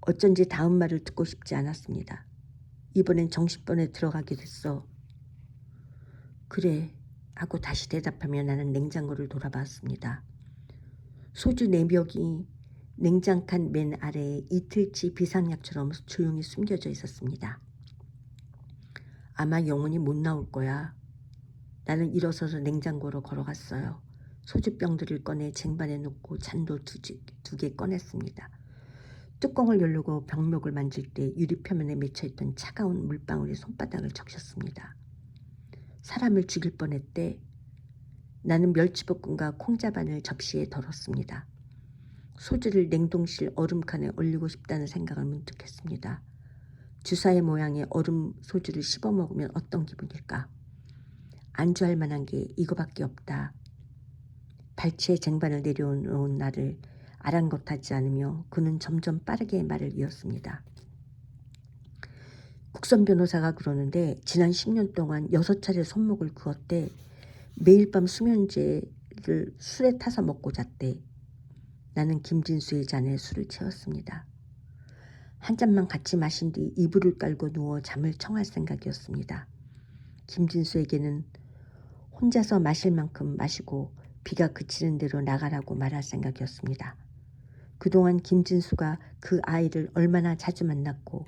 어쩐지 다음 말을 듣고 싶지 않았습니다. 이번엔 정신번에 들어가게 됐어. 그래 하고 다시 대답하며 나는 냉장고를 돌아봤습니다. 소주 4벽이 냉장칸 맨 아래에 이틀치 비상약처럼 조용히 숨겨져 있었습니다. 아마 영원히 못 나올 거야. 나는 일어서서 냉장고로 걸어갔어요. 소주병들을 꺼내 쟁반에 놓고 잔도 2개 꺼냈습니다. 뚜껑을 열려고 병목을 만질 때 유리표면에 맺혀있던 차가운 물방울이 손바닥을 적셨습니다. 사람을 죽일 뻔했대. 나는 멸치볶음과 콩자반을 접시에 덜었습니다. 소주를 냉동실 얼음칸에 올리고 싶다는 생각을 문득 했습니다. 주사의 모양의 얼음 소주를 씹어 먹으면 어떤 기분일까? 안주할 만한 게 이거밖에 없다. 발치에 쟁반을 내려놓은 나를 아랑곳하지 않으며 그는 점점 빠르게 말을 이었습니다. 국선 변호사가 그러는데 지난 10년 동안 6차례 손목을 그었대. 매일 밤 수면제를 술에 타서 먹고 잤대. 나는 김진수의 잔에 술을 채웠습니다. 한 잔만 같이 마신 뒤 이불을 깔고 누워 잠을 청할 생각이었습니다. 김진수에게는 혼자서 마실 만큼 마시고 비가 그치는 대로 나가라고 말할 생각이었습니다. 그동안 김진수가 그 아이를 얼마나 자주 만났고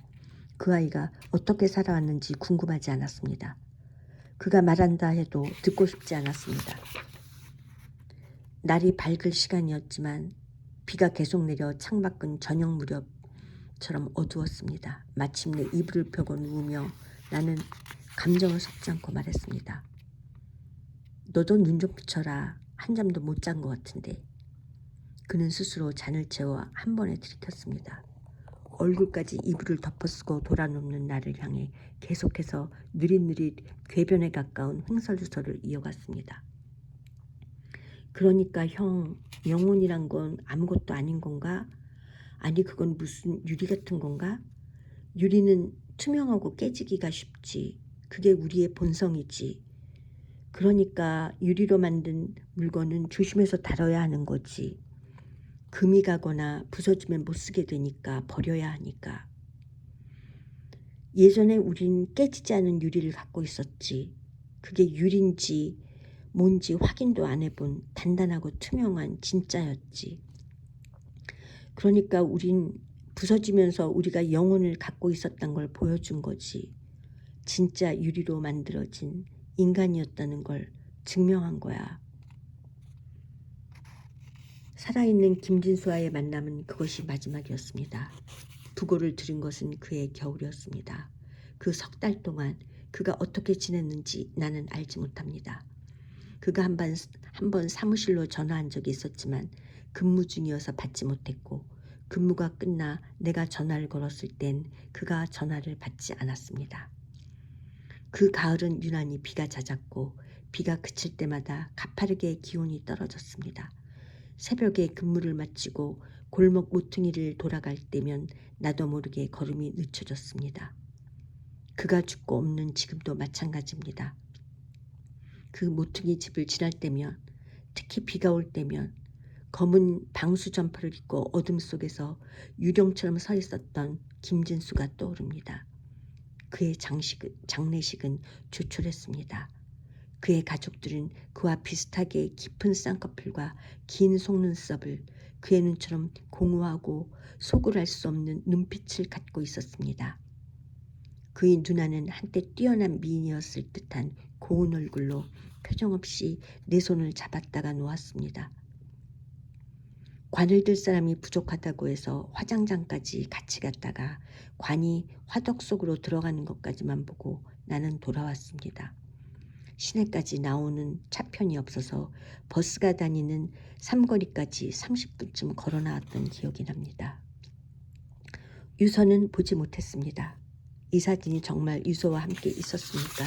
그 아이가 어떻게 살아왔는지 궁금하지 않았습니다. 그가 말한다 해도 듣고 싶지 않았습니다. 날이 밝을 시간이었지만 비가 계속 내려 창밖은 저녁 무렵처럼 어두웠습니다. 마침내 이불을 펴고 누우며 나는 감정을 섞지 않고 말했습니다. 너도 눈 좀 붙여라. 한잠도 못 잔 것 같은데. 그는 스스로 잔을 채워 한 번에 들이켰습니다. 얼굴까지 이불을 덮어쓰고 돌아눕는 나를 향해 계속해서 느릿느릿 궤변에 가까운 횡설수설을 이어갔습니다. 그러니까 형, 영혼이란 건 아무것도 아닌 건가? 아니 그건 무슨 유리 같은 건가? 유리는 투명하고 깨지기가 쉽지. 그게 우리의 본성이지. 그러니까 유리로 만든 물건은 조심해서 다뤄야 하는 거지. 금이 가거나 부서지면 못 쓰게 되니까 버려야 하니까. 예전에 우린 깨지지 않은 유리를 갖고 있었지. 그게 유리인지 뭔지 확인도 안 해본 단단하고 투명한 진짜였지. 그러니까 우린 부서지면서 우리가 영혼을 갖고 있었던 걸 보여준 거지. 진짜 유리로 만들어진 인간이었다는 걸 증명한 거야. 살아있는 김진수와의 만남은 그것이 마지막이었습니다. 부고를 들은 것은 그의 겨울이었습니다. 그 3달 동안 그가 어떻게 지냈는지 나는 알지 못합니다. 그가 한 번 사무실로 전화한 적이 있었지만 근무 중이어서 받지 못했고 근무가 끝나 내가 전화를 걸었을 땐 그가 전화를 받지 않았습니다. 그 가을은 유난히 비가 잦았고 비가 그칠 때마다 가파르게 기온이 떨어졌습니다. 새벽에 근무를 마치고 골목 모퉁이를 돌아갈 때면 나도 모르게 걸음이 늦춰졌습니다. 그가 죽고 없는 지금도 마찬가지입니다. 그 모퉁이 집을 지날 때면, 특히 비가 올 때면 검은 방수 점퍼를 입고 어둠 속에서 유령처럼 서 있었던 김진수가 떠오릅니다. 그의 장례식은 조촐했습니다. 그의 가족들은 그와 비슷하게 깊은 쌍꺼풀과 긴 속눈썹을 그의 눈처럼 공허하고 속을 알 수 없는 눈빛을 갖고 있었습니다. 그의 누나는 한때 뛰어난 미인이었을 듯한 고운 얼굴로 표정없이 내 손을 잡았다가 놓았습니다. 관을 들 사람이 부족하다고 해서 화장장까지 같이 갔다가 관이 화덕 속으로 들어가는 것까지만 보고 나는 돌아왔습니다. 시내까지 나오는 차편이 없어서 버스가 다니는 삼거리까지 30분쯤 걸어 나왔던 기억이 납니다. 유서는 보지 못했습니다. 이 사진이 정말 유서와 함께 있었습니까?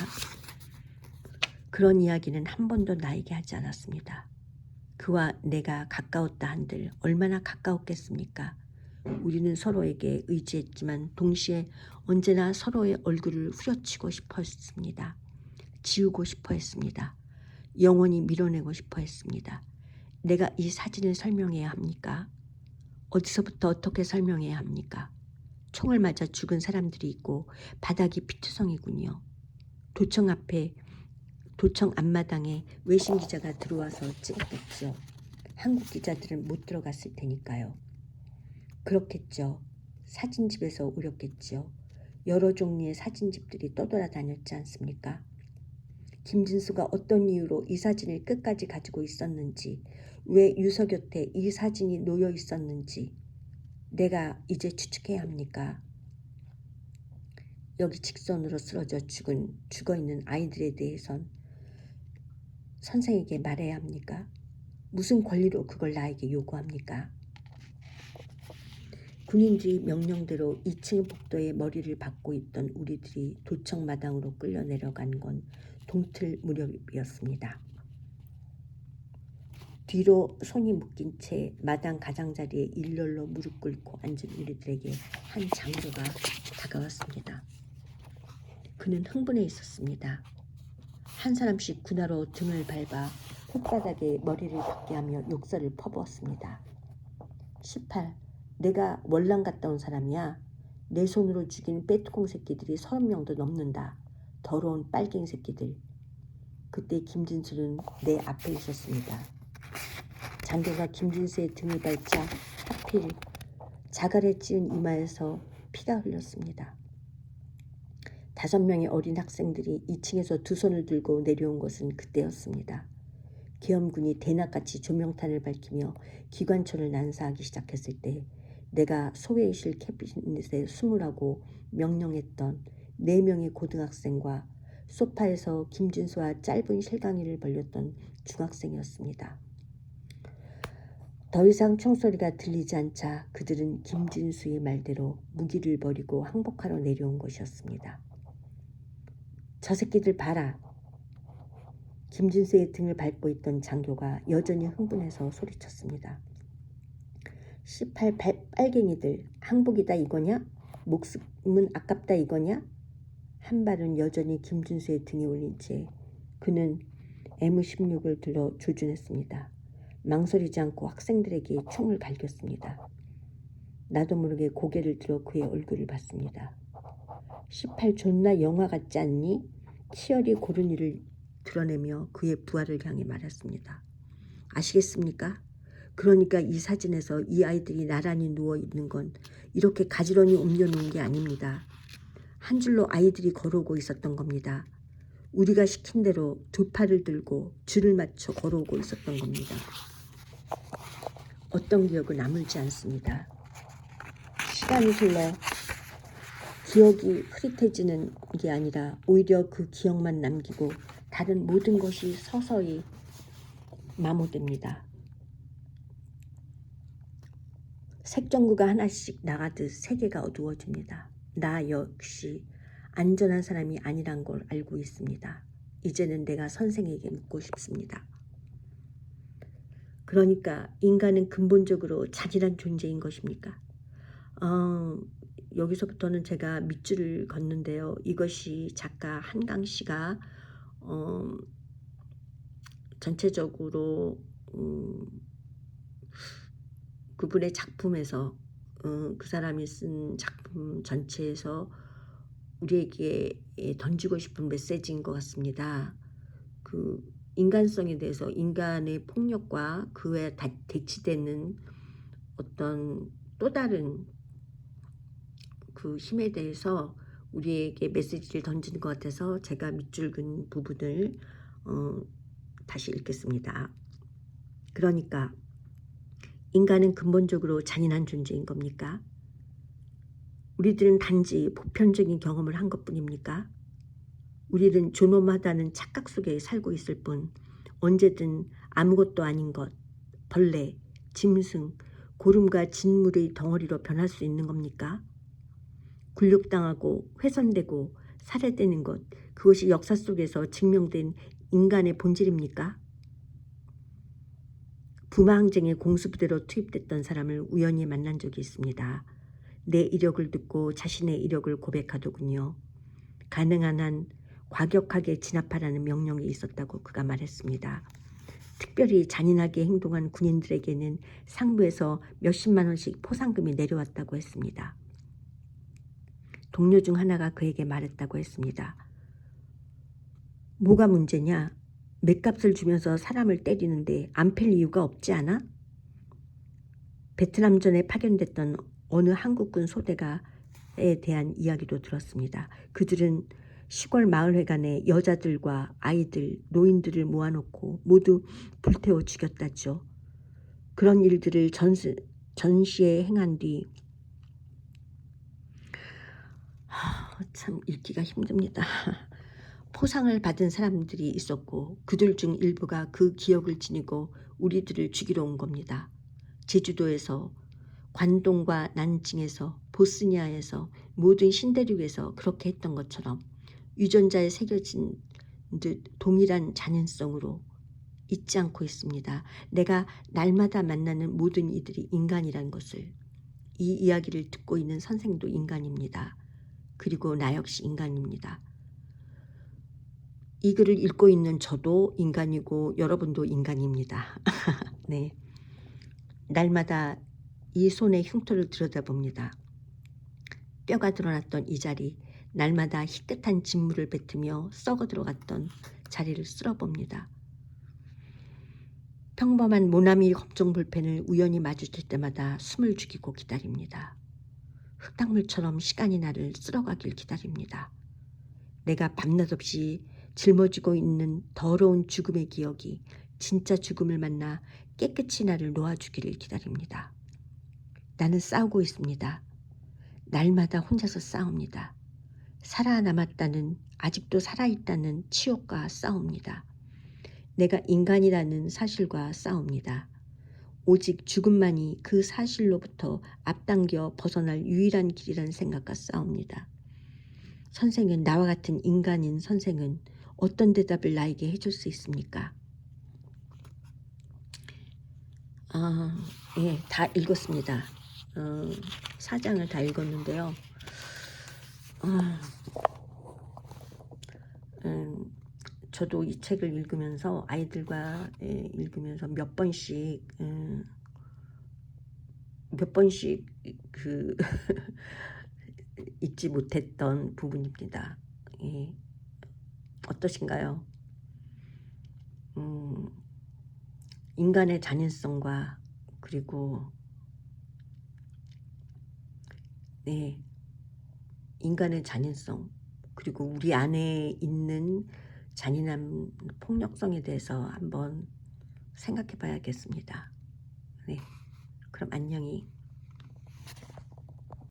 그런 이야기는 한 번도 나에게 하지 않았습니다. 그와 내가 가까웠다 한들 얼마나 가까웠겠습니까? 우리는 서로에게 의지했지만 동시에 언제나 서로의 얼굴을 후려치고 싶어 했습니다. 지우고 싶어 했습니다. 영원히 밀어내고 싶어 했습니다. 내가 이 사진을 설명해야 합니까? 어디서부터 어떻게 설명해야 합니까? 총을 맞아 죽은 사람들이 있고 바닥이 피투성이군요. 도청 앞마당에 외신 기자가 들어와서 찍었겠죠. 한국 기자들은 못 들어갔을 테니까요. 그렇겠죠. 사진집에서 우렸겠죠. 여러 종류의 사진집들이 떠돌아다녔지 않습니까? 김진수가 어떤 이유로 이 사진을 끝까지 가지고 있었는지, 왜 유서 곁에 이 사진이 놓여 있었는지 내가 이제 추측해야 합니까? 여기 직선으로 쓰러져 죽어있는 아이들에 대해선 선생에게 말해야 합니까? 무슨 권리로 그걸 나에게 요구합니까? 군인들이 명령대로 2층 복도에 머리를 박고 있던 우리들이 도청 마당으로 끌려 내려간 건 동틀 무렵이었습니다. 뒤로 손이 묶인 채 마당 가장자리에 일렬로 무릎 꿇고 앉은 우리들에게 한 장교가 다가왔습니다. 그는 흥분해 있었습니다. 한 사람씩 군화로 등을 밟아 흙바닥에 머리를 박게 하며 욕설을 퍼부었습니다. 18. 내가 월남 갔다 온 사람이야. 내 손으로 죽인 빼뚜콩 새끼들이 30명도 넘는다. 더러운 빨갱이 새끼들. 그때 김진수는 내 앞에 있었습니다. 장교가 김진수의 등을 밟자 하필 자갈에 찌은 이마에서 피가 흘렀습니다. 5명의 어린 학생들이 2층에서 두 손을 들고 내려온 것은 그때였습니다. 계엄군이 대낮같이 조명탄을 밝히며 기관총을 난사하기 시작했을 때 내가 소외의실 캐비닛에 숨으라고 명령했던 4명의 고등학생과 소파에서 김진수와 짧은 실강이를 벌렸던 중학생이었습니다. 더 이상 총소리가 들리지 않자 그들은 김진수의 말대로 무기를 버리고 항복하러 내려온 것이었습니다. 저 새끼들 봐라. 김진수의 등을 밟고 있던 장교가 여전히 흥분해서 소리쳤습니다. 18 빨갱이들, 항복이다 이거냐? 목숨은 아깝다 이거냐? 한 발은 여전히 김진수의 등에 올린 채 그는 M16을 들러 조준했습니다. 망설이지 않고 학생들에게 총을 갈겼습니다. 나도 모르게 고개를 들어 그의 얼굴을 봤습니다. 18 존나 영화 같지 않니? 치열이 고른 이를 드러내며 그의 부하를 향해 말했습니다. 아시겠습니까? 그러니까 이 사진에서 이 아이들이 나란히 누워있는 건 이렇게 가지런히 옮겨놓은 게 아닙니다. 한 줄로 아이들이 걸어오고 있었던 겁니다. 우리가 시킨 대로 두 팔을 들고 줄을 맞춰 걸어오고 있었던 겁니다. 어떤 기억은 아물지 않습니다. 시간이 흘러 기억이 흐릿해지는 게 아니라 오히려 그 기억만 남기고 다른 모든 것이 서서히 마모됩니다. 색전구가 하나씩 나가듯 세계가 어두워집니다. 나 역시 안전한 사람이 아니란 걸 알고 있습니다. 이제는 내가 선생에게 묻고 싶습니다. 그러니까 인간은 근본적으로 잔인한 존재인 것입니까? 여기서부터는 제가 밑줄을 걷는데요. 이것이 작가 한강 씨가 전체적으로 그분의 작품에서 그 사람이 쓴 작품 전체에서 우리에게 던지고 싶은 메시지인 것 같습니다. 그 인간성에 대해서 인간의 폭력과 그에 대치되는 어떤 또 다른 그 힘에 대해서 우리에게 메시지를 던지는 것 같아서 제가 밑줄 긋은 부분을 다시 읽겠습니다. 그러니까 인간은 근본적으로 잔인한 존재인 겁니까? 우리들은 단지 보편적인 경험을 한 것뿐입니까? 우리는 존엄하다는 착각 속에 살고 있을 뿐 언제든 아무것도 아닌 것, 벌레, 짐승, 고름과 진물의 덩어리로 변할 수 있는 겁니까? 굴욕당하고 훼손되고 살해되는 것, 그것이 역사 속에서 증명된 인간의 본질입니까? 부마항쟁의 공수부대로 투입됐던 사람을 우연히 만난 적이 있습니다. 내 이력을 듣고 자신의 이력을 고백하더군요. 가능한 한 과격하게 진압하라는 명령이 있었다고 그가 말했습니다. 특별히 잔인하게 행동한 군인들에게는 상부에서 몇십만 원씩 포상금이 내려왔다고 했습니다. 동료 중 하나가 그에게 말했다고 했습니다. 뭐가 문제냐? 맷값을 주면서 사람을 때리는데 안 팰 이유가 없지 않아? 베트남전에 파견됐던 어느 한국군 소대가에 대한 이야기도 들었습니다. 그들은 시골 마을회관에 여자들과 아이들, 노인들을 모아놓고 모두 불태워 죽였다죠. 그런 일들을 전시에 행한 뒤 참 읽기가 힘듭니다. 포상을 받은 사람들이 있었고 그들 중 일부가 그 기억을 지니고 우리들을 죽이러 온 겁니다. 제주도에서, 관동과 난징에서, 보스니아에서, 모든 신대륙에서 그렇게 했던 것처럼 유전자에 새겨진 듯 동일한 잔인성으로 잊지 않고 있습니다. 내가 날마다 만나는 모든 이들이 인간이란 것을. 이 이야기를 듣고 있는 선생도 인간입니다. 그리고 나 역시 인간입니다. 이 글을 읽고 있는 저도 인간이고 여러분도 인간입니다. 네, 날마다 이 손의 흉터를 들여다봅니다. 뼈가 드러났던 이 자리, 날마다 희끗한 진물을 뱉으며 썩어 들어갔던 자리를 쓸어봅니다. 평범한 모나미 검정 볼펜을 우연히 마주칠 때마다 숨을 죽이고 기다립니다. 흙탕물처럼 시간이 나를 쓸어가길 기다립니다. 내가 밤낮 없이 짊어지고 있는 더러운 죽음의 기억이 진짜 죽음을 만나 깨끗이 나를 놓아주기를 기다립니다. 나는 싸우고 있습니다. 날마다 혼자서 싸웁니다. 살아남았다는, 아직도 살아있다는 치욕과 싸웁니다. 내가 인간이라는 사실과 싸웁니다. 오직 죽음만이 그 사실로부터 앞당겨 벗어날 유일한 길이라는 생각과 싸웁니다. 선생은, 나와 같은 인간인 선생은 어떤 대답을 나에게 해줄 수 있습니까? 예, 다 읽었습니다. 4장을 다 읽었는데요. 저도 이 책을 읽으면서 아이들과 읽으면서 몇 번씩 그 잊지 못했던 부분입니다. 예. 어떠신가요? 인간의 잔인성과 그리고 인간의 잔인성 그리고 우리 안에 있는 잔인한 폭력성에 대해서 한번 생각해 봐야겠습니다. 네, 그럼 안녕히.